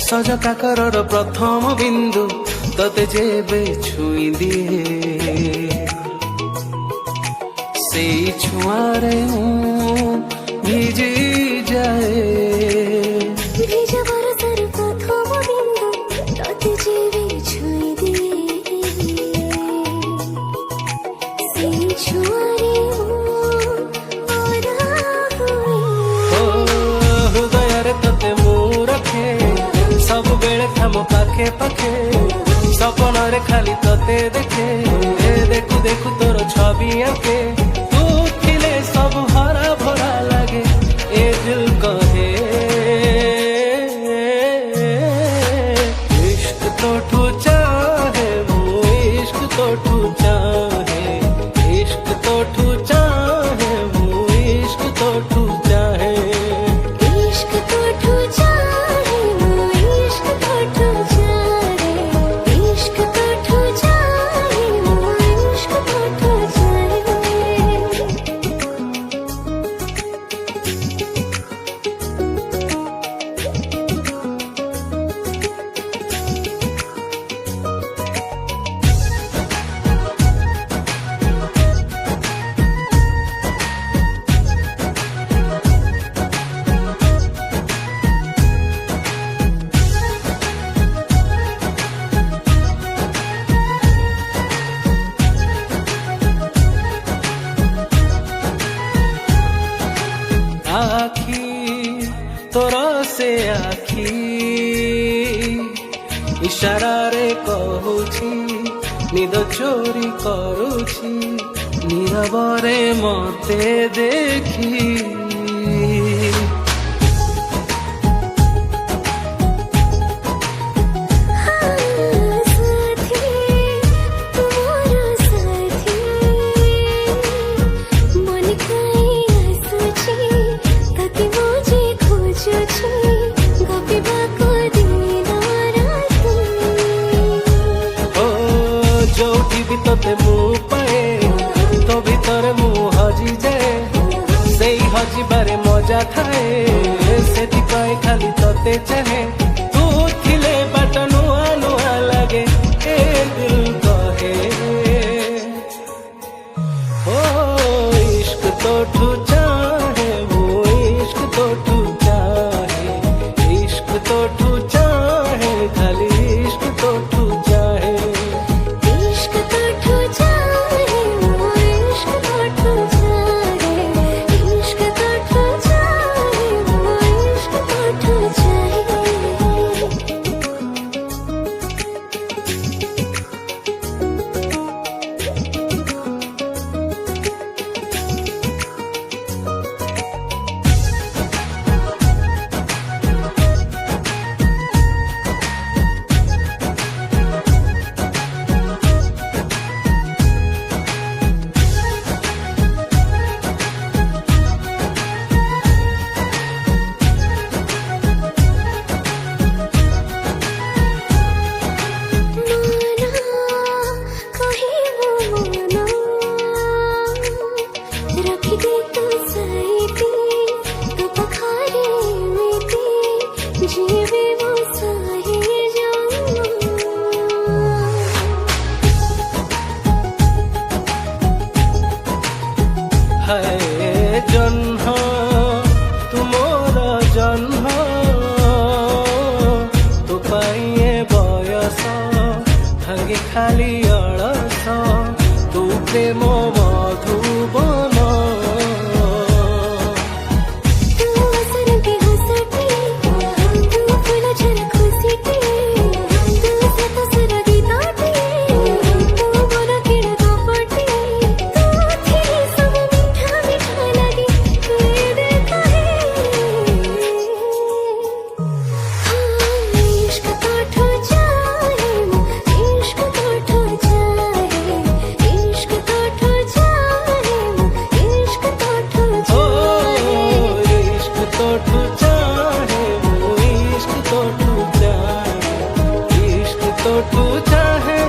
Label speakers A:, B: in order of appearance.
A: सज काकरर प्रथम बिंदु तते जेबे छुई दिए से छुआरे भिजी जाए
B: ভিজা বরসার প্রথম বিন্দু ততে যেবে ছুঁই দিয়ে সেই ছুঁয়ারে
A: हृदय तते मु रखे सब बेले थम पाखे पाखे सपन रे खाली तते देखे देखु देखु तोर छवि आके तू खिले सब हरा भरा लगे ए दिल कहे इश्क तो ठू चाहे वो इश्क तो ठू चाहे इश्क तो ठू चाहे वो इश्क तो ठू चाहे
B: इश्क तो ठू चाहे वो इश्क तो ठू चाहे इश्क तो ठू चाहे वो इश्क तो ठू चाहे
A: आखी तोर से आखी इशारा रे कहूची निद चोरी करूची नीरवरे मते देखी जोठी भी तोते मु पाए तो भीतर मु हजी जाए से हजी बारे मजा थाए से खाली तोते चाहे तू थिले बाट नुआ नुआ लगे ए दिल कहे ओ इश्क तो ठू चाहे वो इश्क तो ठू चाहे इश्क तो ठू चाहे खाली इश्क तो ठू चाहे
B: इश्क तो ठू चाहे वो इश्क तो ठू चाहे इश्क तो ठू चाहे वो इश्क तो ठू चाहे
A: है जन्म तुमर जन्म तू पाइए बयस भांगे खाली अलस तू प्रेम मधुबन ठू चाहे